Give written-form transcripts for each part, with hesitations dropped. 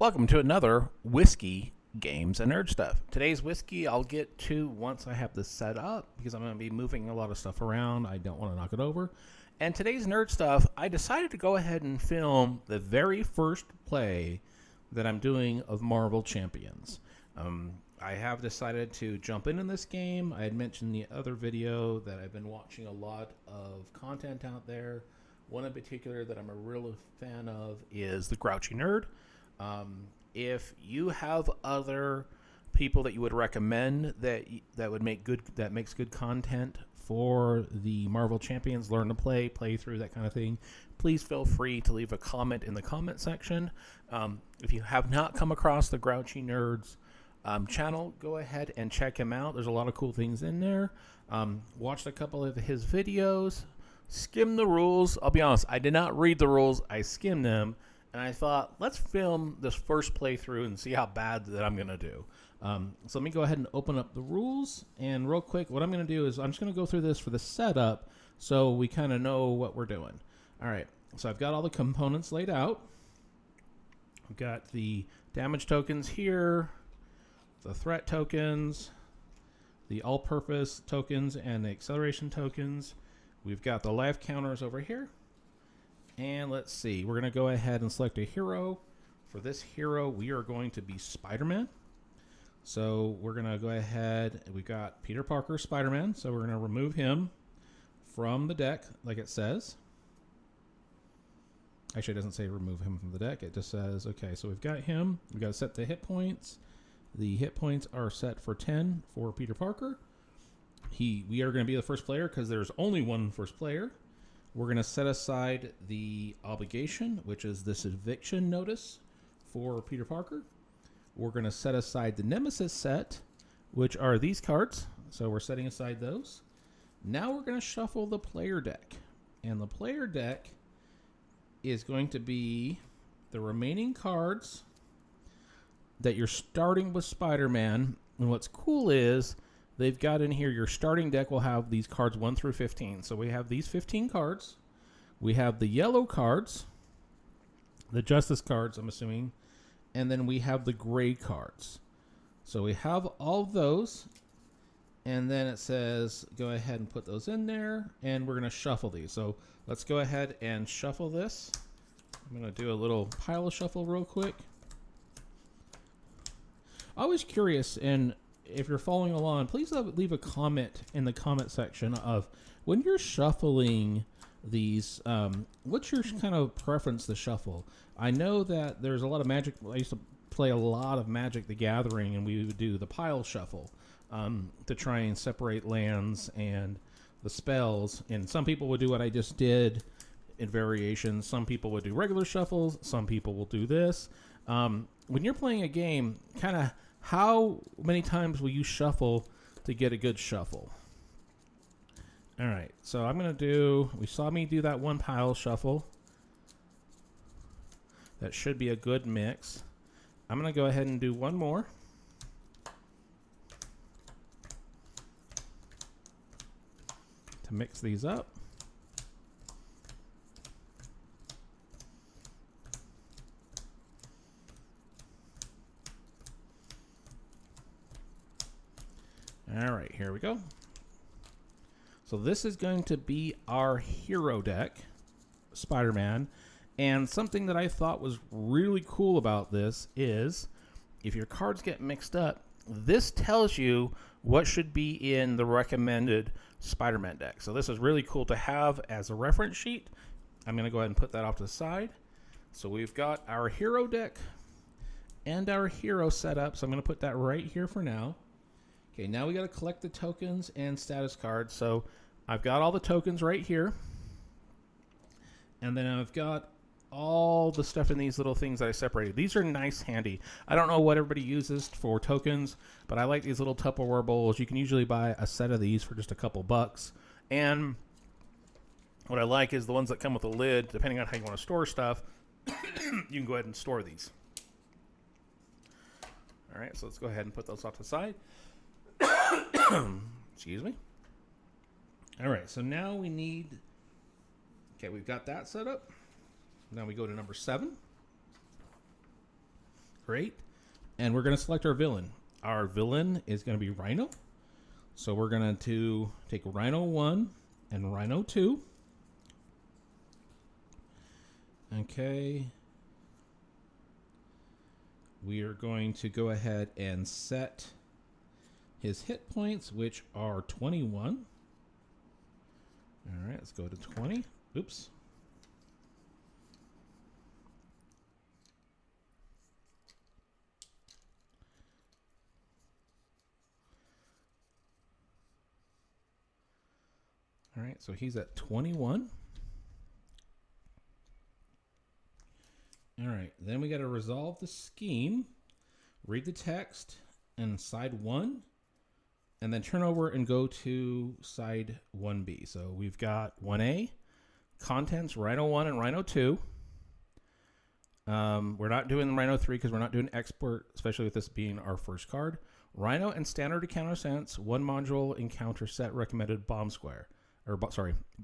Welcome to another Whiskey Games and Nerd Stuff. Today's whiskey I'll get to once I have this set up because I'm going to be moving a lot of stuff around. I don't want to knock it over. And today's Nerd Stuff, I decided to go ahead and film the very first play that I'm doing of Marvel Champions. I have decided to jump in this game. I had mentioned in the other video that I've been watching a lot of content out there. One in particular that I'm a real fan of is the Grouchy Nerd. If you have other people that you would recommend that would make good makes good content for the Marvel Champions, learn to play through, that kind of thing, please feel free to leave a comment in the comment section. If you have not come across the Grouchy Nerds channel, go ahead and check him out. There's a lot of cool things in there. Watched a couple of his videos, skimmed the rules. I'll be honest, I did not read the rules. I skimmed them. And I thought, let's film this first playthrough and see how bad that I'm going to do. So let me go ahead and open up the rules. And real quick, what I'm going to do is I'm just going to go through this for the setup so we kind of know what we're doing. All right, so I've got all the components laid out. I've got the damage tokens here, the threat tokens, the all-purpose tokens, and the acceleration tokens. We've got the life counters over here. And let's see, we're going to go ahead and select a hero. For this hero, we are going to be Spider-Man. So we're going to go ahead, we've got Peter Parker, Spider-Man, so we're going to remove him from the deck, like it says. Actually, it doesn't say remove him from the deck, it just says, okay, so we've got him. We've got to set the hit points. The hit points are set for 10 for Peter Parker. We are going to be the first player because there's only one first player. We're going to set aside the obligation, which is this eviction notice for Peter Parker. We're going to set aside the Nemesis set, which are these cards. So we're setting aside those. Now we're going to shuffle the player deck. And the player deck is going to be the remaining cards that you're starting with Spider-Man. And what's cool is they've got in here, your starting deck will have these cards 1 through 15. So we have these 15 cards. We have the yellow cards, the Justice cards, I'm assuming. And then we have the gray cards. So we have all of those. And then it says, go ahead and put those in there. And we're going to shuffle these. So let's go ahead and shuffle this. I'm going to do a little pile shuffle real quick. I was curious, and if you're following along, please leave a comment in the comment section of when you're shuffling these, what's your kind of preference to shuffle? I know that there's a lot of Magic. I used to play a lot of Magic the Gathering, and we would do the pile shuffle to try and separate lands and the spells. And some people would do what I just did in variations. Some people would do regular shuffles. Some people will do this. When you're playing a game, kind of how many times will you shuffle to get a good shuffle? All right, so I'm going to do, we saw me do that one pile shuffle. That should be a good mix. I'm going to go ahead and do one more. To mix these up. All right, here we go. So this is going to be our hero deck, Spider-Man. And something that I thought was really cool about this is if your cards get mixed up, this tells you what should be in the recommended Spider-Man deck. So this is really cool to have as a reference sheet. I'm going to go ahead and put that off to the side. So we've got our hero deck and our hero set up. So I'm going to put that right here for now. Okay, now we got to collect the tokens and status cards. So I've got all the tokens right here. And then I've got all the stuff in these little things that I separated. These are nice, handy. I don't know what everybody uses for tokens, but I like these little Tupperware bowls. You can usually buy a set of these for just a couple bucks. And what I like is the ones that come with a lid, depending on how you want to store stuff, you can go ahead and store these. All right, so let's go ahead and put those off to the side. Excuse me. All right, so now we need, okay, we've got that set up. Now we go to number 7. Great. And we're going to select our villain. Our villain is going to be Rhino. So we're going to take Rhino 1 and Rhino 2. Okay. We are going to go ahead and set his hit points, which are 21. All right, let's go to 20. Oops. All right, so he's at 21. All right, then we got to resolve the scheme, read the text, and side 1, and then turn over and go to side 1B. So we've got 1A, contents, Rhino 1 and Rhino 2. We're not doing Rhino 3 because we're not doing export, especially with this being our first card. Rhino and standard encounter sense, 1 module encounter set recommended bomb square.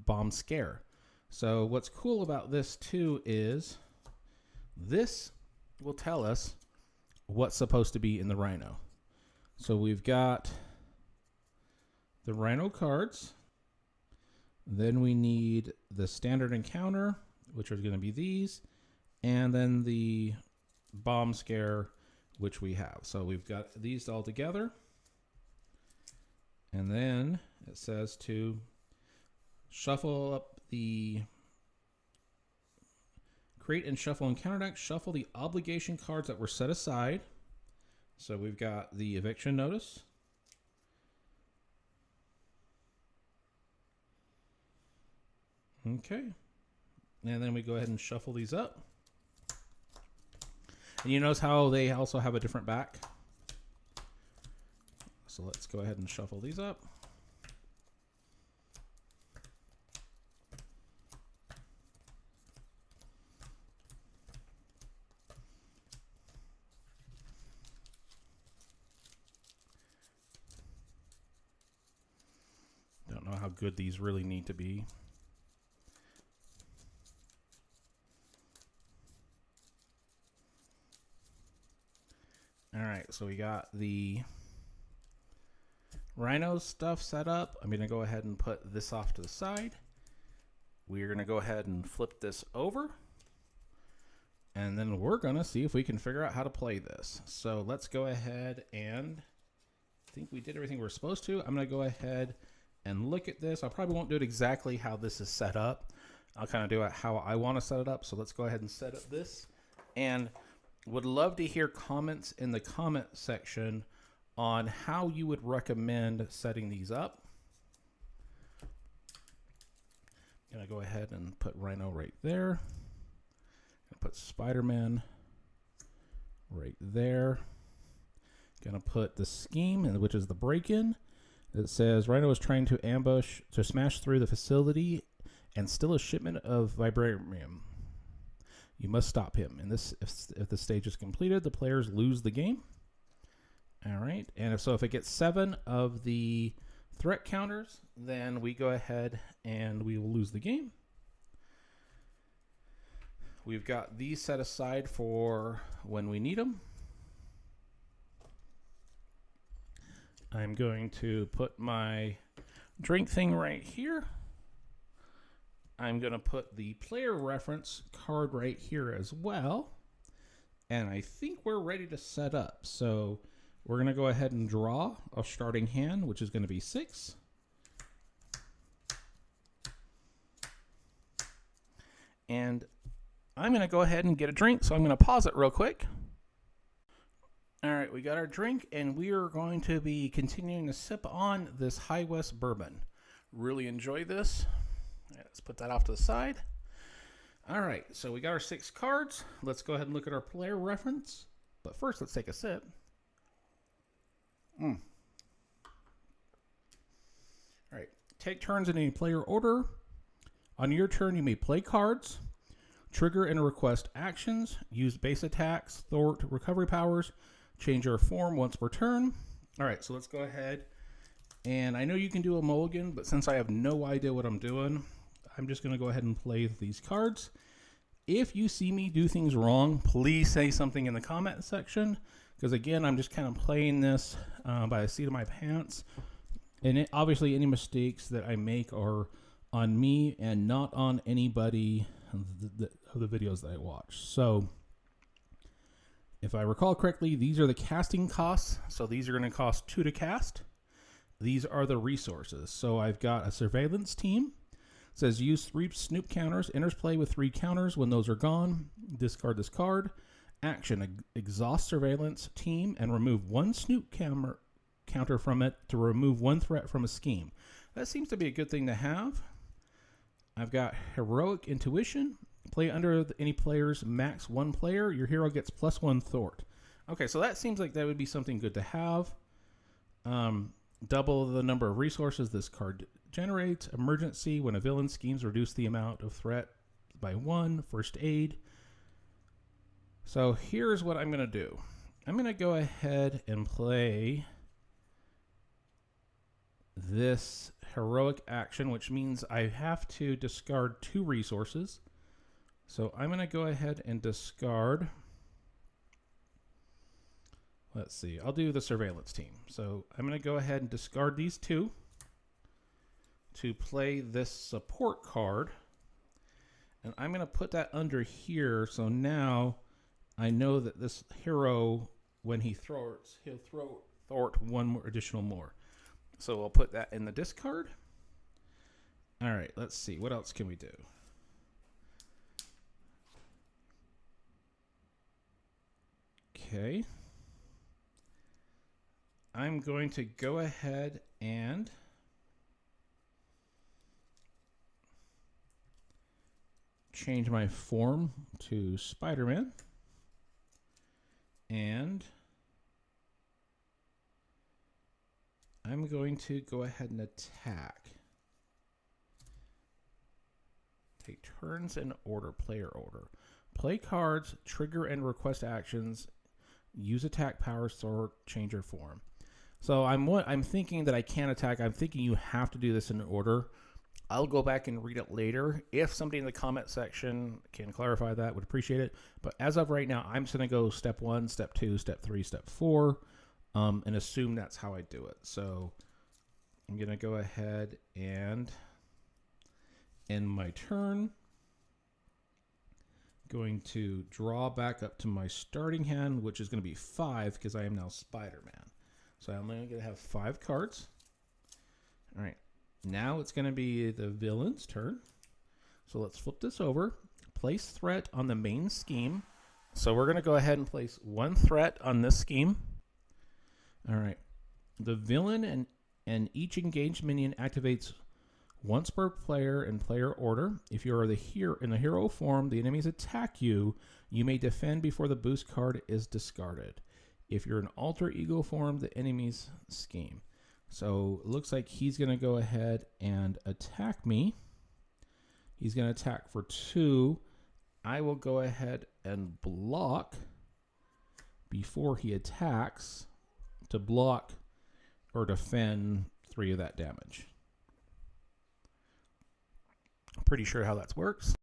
Bomb scare. So what's cool about this too is this will tell us what's supposed to be in the Rhino. So we've got the Rhino cards. Then we need the standard encounter, which are going to be these, and then the bomb scare, which we have. So we've got these all together. And then it says to shuffle up the create and shuffle encounter deck. Shuffle the obligation cards that were set aside. So we've got the eviction notice. Okay. And then we go ahead and shuffle these up. And you notice how they also have a different back. So let's go ahead and shuffle these up. Don't know how good these really need to be. All right, so we got the Rhino stuff set up. I'm going to go ahead and put this off to the side. We're going to go ahead and flip this over. And then we're going to see if we can figure out how to play this. So let's go ahead and I think we did everything we're supposed to. I'm going to go ahead and look at this. I probably won't do it exactly how this is set up. I'll kind of do it how I want to set it up. So let's go ahead and set up this. And would love to hear comments in the comment section on how you would recommend setting these up. I'm going to go ahead and put Rhino right there. Put Spider-Man right there. Going to put the scheme, which is the break-in. It says Rhino is trying to smash through the facility and steal a shipment of vibranium. You must stop him. And this, if the stage is completed, the players lose the game. All right. And if it gets 7 of the threat counters, then we go ahead and we will lose the game. We've got these set aside for when we need them. I'm going to put my drink thing right here. I'm going to put the player reference card right here as well. And I think we're ready to set up. So we're going to go ahead and draw a starting hand, which is going to be 6. And I'm going to go ahead and get a drink. So I'm going to pause it real quick. All right, we got our drink, and we are going to be continuing to sip on this High West bourbon. Really enjoy this. Let's put that off to the side. All right, so we got our 6 cards. Let's go ahead and look at our player reference. But first, let's take a sip. All right, take turns in any player order. On your turn, you may play cards, trigger and request actions, use base attacks, thwart recovery powers, change your form once per turn. All right, so let's go ahead. And I know you can do a mulligan, but since I have no idea what I'm doing, I'm just going to go ahead and play these cards. If you see me do things wrong, please say something in the comment section, because again, I'm just kind of playing this by the seat of my pants. And obviously, any mistakes that I make are on me and not on anybody of the videos that I watch. So, if I recall correctly, these are the casting costs. So these are going to cost 2 to cast. These are the resources. So I've got a surveillance team. It says use 3 snoop counters. Enters play with 3 counters. When those are gone, discard this card. Action, exhaust surveillance team and remove 1 snoop counter from it to remove 1 threat from a scheme. That seems to be a good thing to have. I've got heroic intuition. Play under any player's max 1 player. Your hero gets +1 thwart. Okay, so that seems like that would be something good to have. Double the number of resources this card generates. Emergency, when a villain schemes, reduce the amount of threat by 1. First aid. So here's what I'm going to do. I'm going to go ahead and play this heroic action, which means I have to discard 2 resources. So I'm going to go ahead and discard, let's see, I'll do the surveillance team. So I'm going to go ahead and discard these 2 to play this support card. And I'm going to put that under here. So now I know that this hero, when he thwarts, he'll thwart 1 more additional more. So I'll put that in the discard. All right, let's see. What else can we do? Okay. I'm going to go ahead and change my form to Spider-Man. And I'm going to go ahead and attack. Take turns in order, player order. Play cards, trigger and request actions, use attack powers, or change your form. So I'm thinking that I can't attack. I'm thinking you have to do this in order. I'll go back and read it later. If somebody in the comment section can clarify that, would appreciate it. But as of right now, I'm just going to go step 1, step 2, step 3, step 4, and assume that's how I do it. So I'm going to go ahead and end my turn. Going to draw back up to my starting hand, which is going to be 5 because I am now Spider-Man. So I'm only going to have 5 cards. All right. Now it's going to be the villain's turn. So let's flip this over. Place threat on the main scheme. So we're going to go ahead and place 1 threat on this scheme. All right. The villain and each engaged minion activates once per player in player order. If you are in the hero form, the enemies attack you. You may defend before the boost card is discarded. If you're in alter ego form, the enemy's scheme. So it looks like he's going to go ahead and attack me. He's going to attack for 2. I will go ahead and block before he attacks to block or defend 3 of that damage. I'm pretty sure how that works.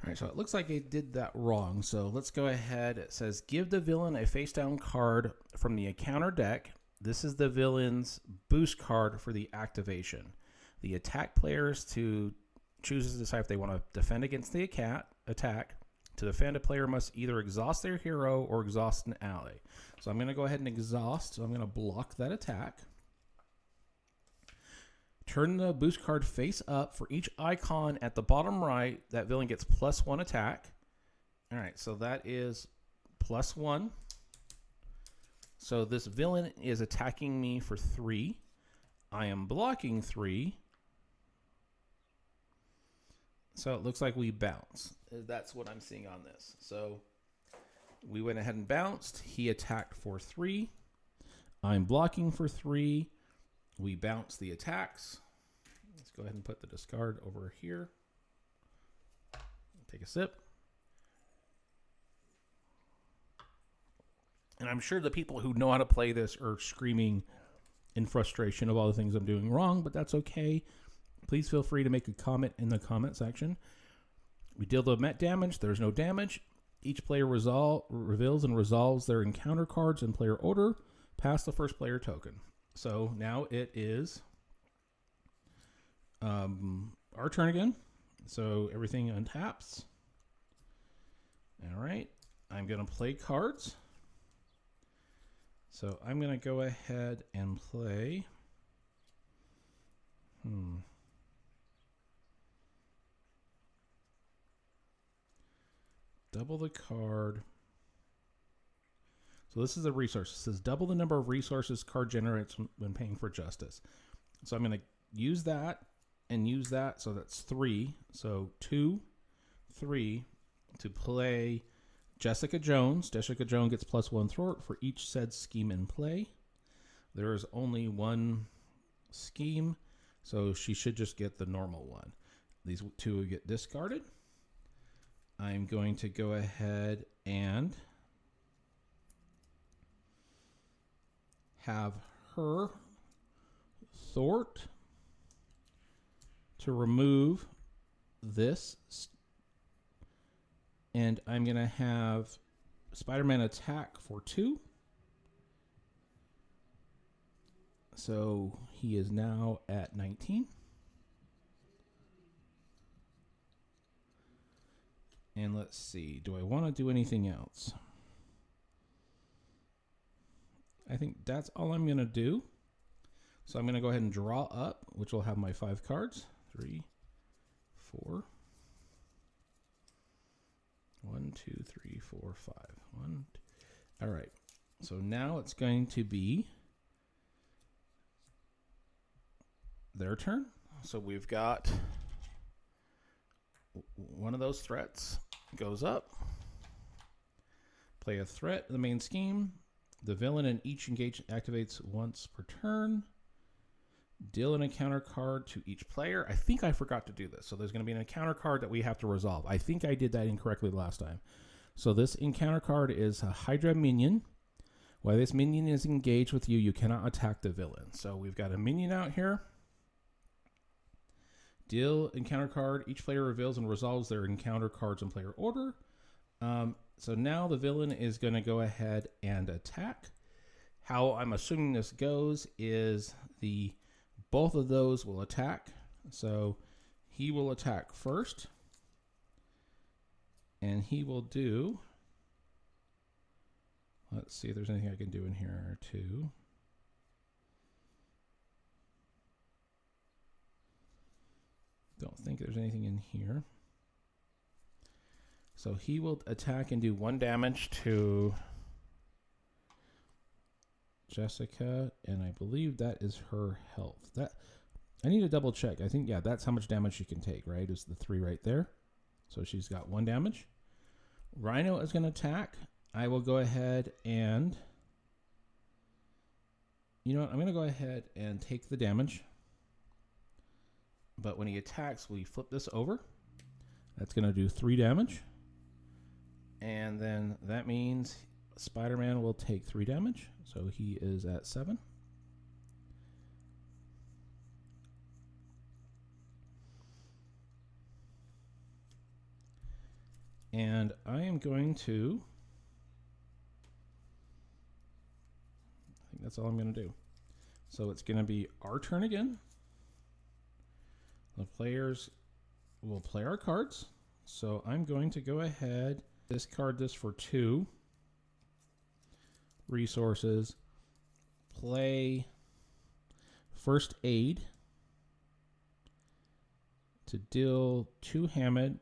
All right, so it looks like I did that wrong. So let's go ahead. It says give the villain a face down card from the encounter deck. This is the villain's boost card for the activation. The attack players chooses to decide if they want to defend against the attack. To defend, a player must either exhaust their hero or exhaust an ally. So I'm going to go ahead and exhaust. So I'm going to block that attack. Turn the boost card face up. For each icon at the bottom right, that villain gets +1 attack. All right, so that is +1. So this villain is attacking me for 3. I am blocking 3. So it looks like we bounce. That's what I'm seeing on this. So we went ahead and bounced. He attacked for 3. I'm blocking for 3. We bounce the attacks. Let's go ahead and put the discard over here. Take a sip. And I'm sure the people who know how to play this are screaming in frustration of all the things I'm doing wrong, but that's okay. Please feel free to make a comment in the comment section. We deal the met damage. There's no damage. Each player reveals and resolves their encounter cards in player order past the first player token. So now it is our turn again. So everything untaps. All right. I'm going to play cards. So I'm going to go ahead and play. Double the card. So this is a resource. It says double the number of resources card generates when paying for justice. So I'm going to use that and use that. So that's 3. So 2, 3 to play Jessica Jones. Jessica Jones gets +1 thwart for each said scheme in play. There is only one scheme, so she should just get the normal one. These 2 will get discarded. I'm going to go ahead and have her thwart to remove this. And I'm going to have Spider-Man attack for 2. So he is now at 19. And let's see, do I want to do anything else? I think that's all I'm going to do. So I'm going to go ahead and draw up, which will have my 5 cards. 3, 4. 1, 2, 3, 4, 5. 1, 2. All right. So now it's going to be their turn. So we've got one of those threats goes up. Play a threat in the main scheme. The villain in each engage activates once per turn. Deal an encounter card to each player. I think I forgot to do this. So there's going to be an encounter card that we have to resolve. I think I did that incorrectly last time. So this encounter card is a Hydra minion. While this minion is engaged with you, you cannot attack the villain. So we've got a minion out here. Deal encounter card. Each player reveals and resolves their encounter cards in player order. So now the villain is going to go ahead and attack. How I'm assuming this goes is both of those will attack. So he will attack first. And he will do... Let's see if there's anything I can do in here too. Don't think there's anything in here. So he will attack and do 1 damage to Jessica, and I believe that is her health. That I need to double check. I think, yeah, that's how much damage she can take, right? Is the 3 right there. So she's got 1 damage. Rhino is going to attack. I will go ahead and... You know what? I'm going to go ahead and take the damage. But when he attacks, we flip this over. That's going to do 3 damage. And then that means Spider-Man will take 3 damage. So he is at 7. And I am going to... I think that's all I'm going to do. So it's going to be our turn again. The players will play our cards. So I'm going to go ahead, discard this for 2 resources, play First Aid to deal 2 Hammond,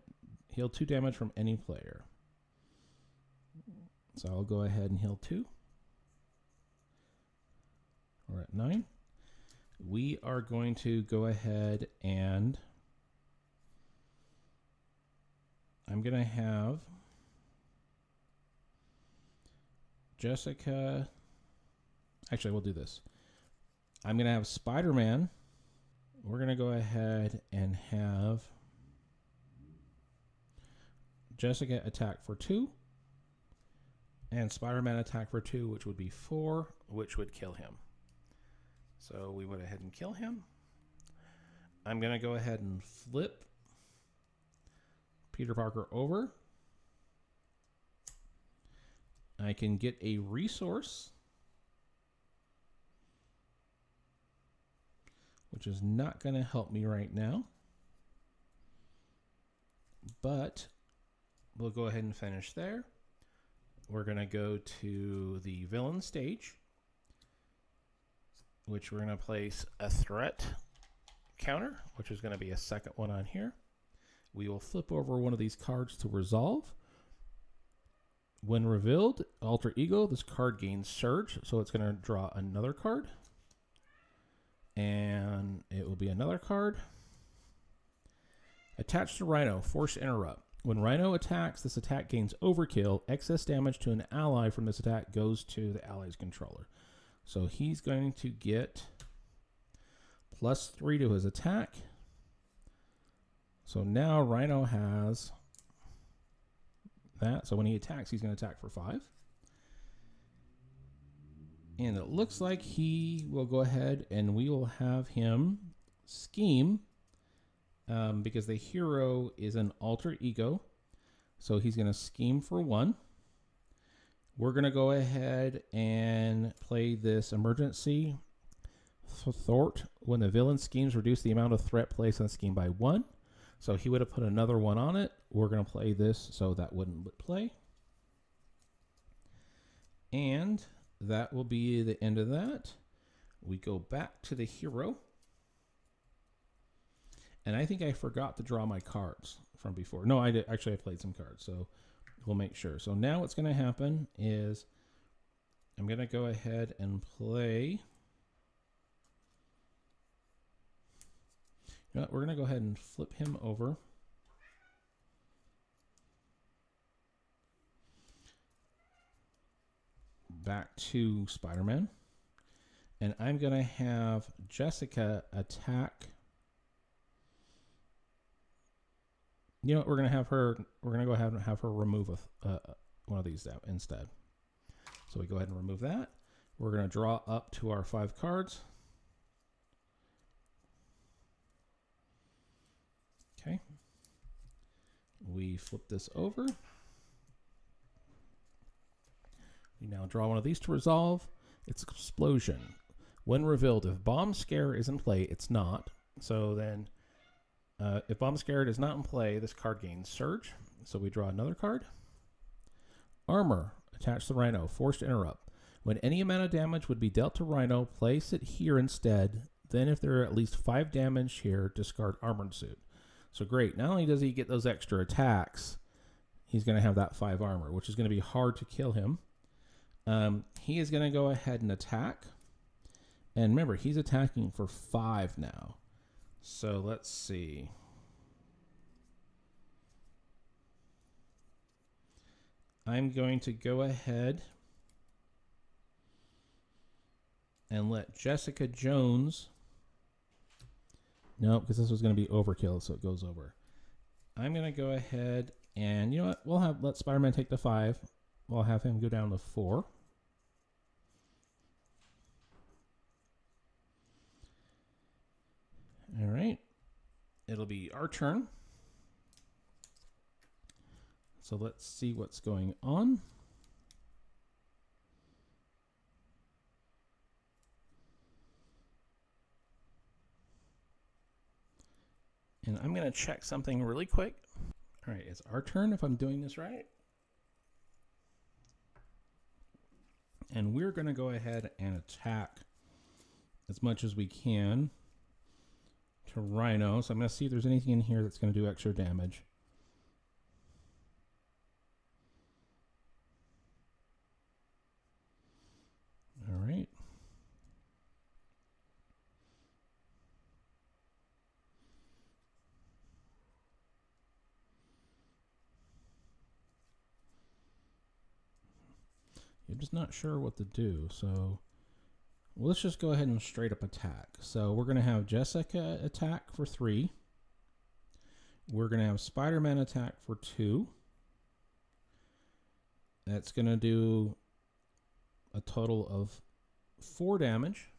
heal 2 damage from any player. So I'll go ahead and heal 2. We're at 9. We are going to go ahead and I'm going to have Jessica. Actually, we'll do this. I'm going to have Spider-Man. We're going to go ahead and have Jessica attack for 2 and Spider-Man attack for 2, which would be 4, which would kill him. So we went ahead and kill him. I'm going to go ahead and flip Peter Parker over. I can get a resource, which is not going to help me right now. But we'll go ahead and finish there. We're going to go to the villain stage, which we're going to place a threat counter, which is going to be a second one on here. We will flip over one of these cards to resolve. When revealed, Alter Ego, this card gains Surge, so it's going to draw another card. And it will be another card. Attached to Rhino, Forced Interrupt. When Rhino attacks, this attack gains Overkill. Excess damage to an ally from this attack goes to the ally's controller. So he's going to get +3 to his attack. So now Rhino has that. So when he attacks, he's going to attack for 5. And it looks like he will go ahead and we will have him scheme because the hero is an alter ego. So he's going to scheme for 1. We're going to go ahead and play this emergency thwart. When the villain schemes, reduce the amount of threat placed on the scheme by 1. So he would have put another 1 on it. We're going to play this so that wouldn't play. And that will be the end of that. We go back to the hero. And I think I forgot to draw my cards from before. No, I did. Actually, I played some cards, so we'll make sure. So now what's going to happen is I'm going to go ahead and play. You know what, we're going to go ahead and flip him over. Back to Spider-Man. And I'm going to have Jessica attack. You know what, we're going to have her, we're going to go ahead and have her remove one of these instead. So we go ahead and remove that. We're going to draw up to our 5 cards. Okay. We flip this over. We now draw one of these to resolve. It's Explosion. When revealed, if Bomb Scare is in play, it's not. So then, if Bomb Scare is not in play, this card gains Surge. So we draw another card. Armor. Attach the Rhino. Forced Interrupt. When any amount of damage would be dealt to Rhino, place it here instead. Then if there are at least 5 damage here, discard Armored Suit. So great. Not only does he get those extra attacks, he's going to have that 5 armor, which is going to be hard to kill him. He is going to go ahead and attack. And remember, he's attacking for 5 now. So let's see. I'm going to go ahead and let Jessica Jones. No, because this was going to be overkill, so it goes over. I'm going to go ahead and, you know what? Let Spider-Man take the 5. We'll have him go down to 4. All right. It'll be our turn. So let's see what's going on. And I'm going to check something really quick. All right, it's our turn if I'm doing this right. And we're going to go ahead and attack as much as we can to Rhino. So I'm going to see if there's anything in here that's going to do extra damage. All right. I'm just not sure what to do, so let's just go ahead and straight up attack. So we're going to have Jessica attack for 3. We're going to have Spider-Man attack for 2. That's going to do a total of 4 damage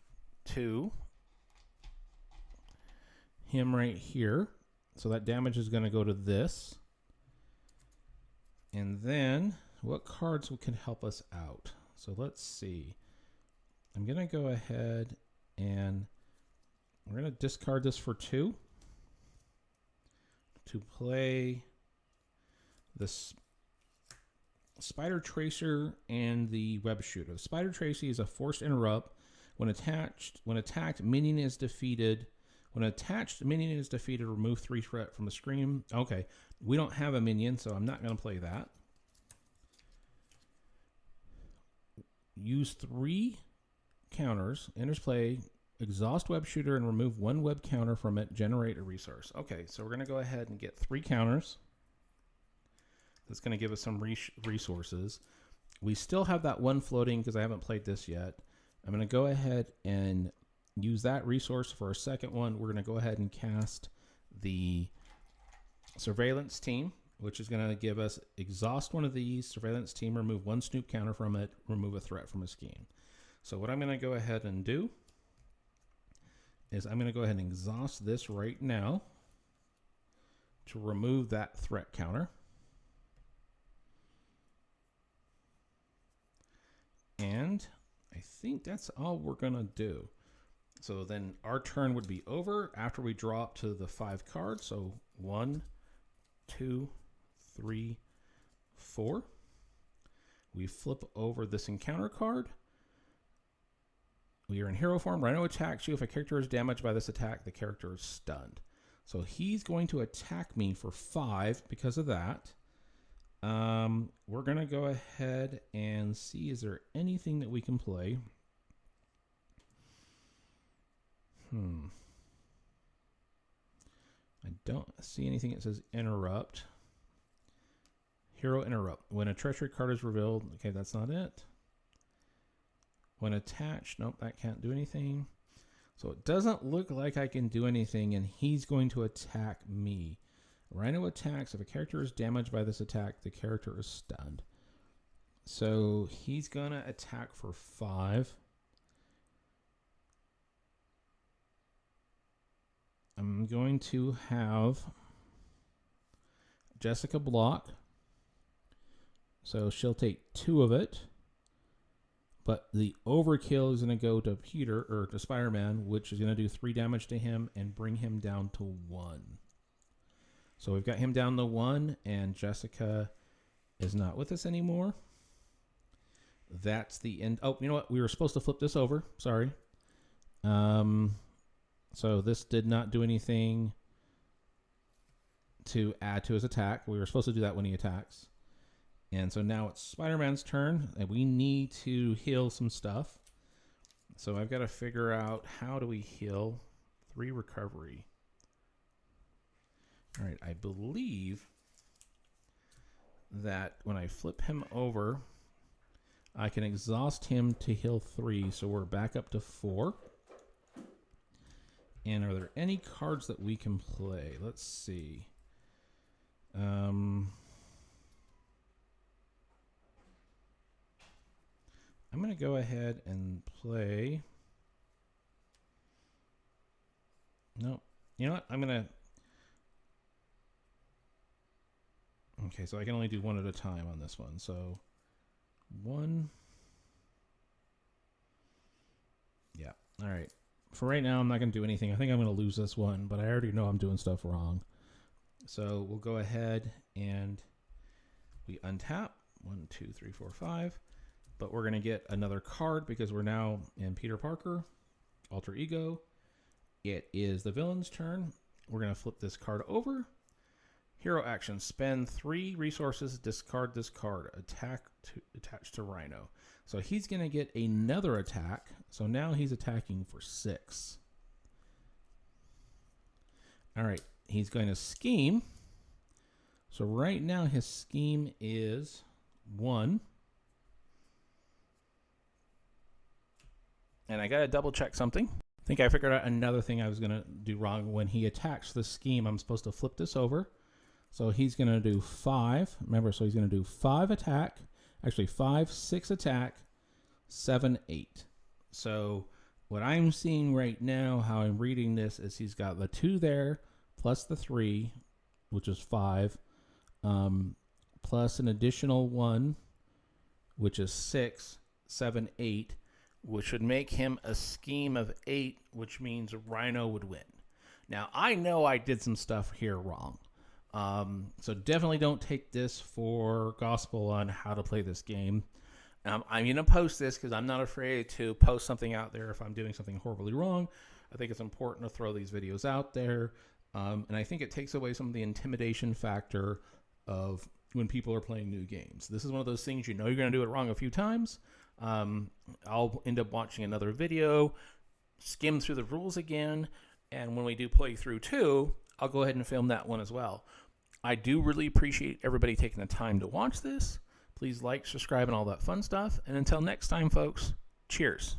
to him right here. So that damage is going to go to this. And then what cards can help us out? So let's see. I'm going to go ahead and we're going to discard this for 2 to play this Spider Tracer and the Web Shooter. Spider Tracer is a forced interrupt. When attacked, minion is defeated. When attached minion is defeated, remove 3 threat from the screen. Okay, we don't have a minion, so I'm not going to play that. Use 3 counters. Enters play. Exhaust Web Shooter and remove 1 web counter from it. Generate a resource. Okay, so we're going to go ahead and get 3 counters. That's going to give us some resources. We still have that 1 floating because I haven't played this yet. I'm going to go ahead and use that resource for a second one. We're going to go ahead and cast the Surveillance Team, which is going to give us exhaust 1 of these. Surveillance Team, remove 1 snoop counter from it, remove a threat from a scheme. So what I'm going to go ahead and do is I'm going to go ahead and exhaust this right now to remove that threat counter. And I think that's all we're going to do. So then our turn would be over after we draw up to the 5 cards. So 1, 2, 3, 4. We flip over this encounter card. We are in hero form. Rhino attacks you. If a character is damaged by this attack, the character is stunned. So he's going to attack me for 5 because of that. We're going to go ahead and see, is there anything that we can play? I don't see anything that says interrupt. Hero interrupt. When a treachery card is revealed, okay, that's not it. When attached, nope, that can't do anything. So it doesn't look like I can do anything, and he's going to attack me. Rhino attacks. If a character is damaged by this attack, the character is stunned. So he's going to attack for 5. I'm going to have Jessica block. So she'll take 2 of it. But the overkill is going to go to Peter, or to Spider-Man, which is going to do 3 damage to him and bring him down to 1. So we've got him down to 1, and Jessica is not with us anymore. That's the end. Oh, you know what? We were supposed to flip this over. Sorry. So this did not do anything to add to his attack. We were supposed to do that when he attacks. And so now it's Spider-Man's turn, and we need to heal some stuff. So I've got to figure out, how do we heal? 3 recovery. All right, I believe that when I flip him over, I can exhaust him to heal 3, so we're back up to 4. And are there any cards that we can play? Let's see. I'm going to go ahead and play. No, you know what? I'm going to. Okay, so I can only do 1 at a time on this one. So 1. Yeah. All right. For right now, I'm not going to do anything. I think I'm going to lose this one, but I already know I'm doing stuff wrong. So we'll go ahead and we untap. 1, 2, 3, 4, 5. But we're going to get another card because we're now in Peter Parker, Alter Ego. It is the villain's turn. We're going to flip this card over. Hero action. Spend 3 resources. Discard this card. Attach to Rhino. So he's going to get another attack. So now he's attacking for 6. All right. He's going to scheme. So right now his scheme is 1. And I got to double check something. I think I figured out another thing I was going to do wrong. When he attacks the scheme, I'm supposed to flip this over. So he's going to do 5. Remember, so he's going to do 5 attack. Actually, 5, 6 attack, 7, 8. So what I'm seeing right now, how I'm reading this, is he's got the 2 there, plus the 3, which is 5, plus an additional 1, which is 6, 7, 8, which would make him a scheme of 8, which means Rhino would win. Now, I know I did some stuff here wrong. So definitely don't take this for gospel on how to play this game. I'm going to post this because I'm not afraid to post something out there if I'm doing something horribly wrong. I think it's important to throw these videos out there. And I think it takes away some of the intimidation factor of when people are playing new games. This is one of those things you know you're going to do it wrong a few times. I'll end up watching another video, skim through the rules again, and when we do playthrough 2, I'll go ahead and film that one as well. I do really appreciate everybody taking the time to watch this. Please like, subscribe, and all that fun stuff. And until next time, folks, cheers.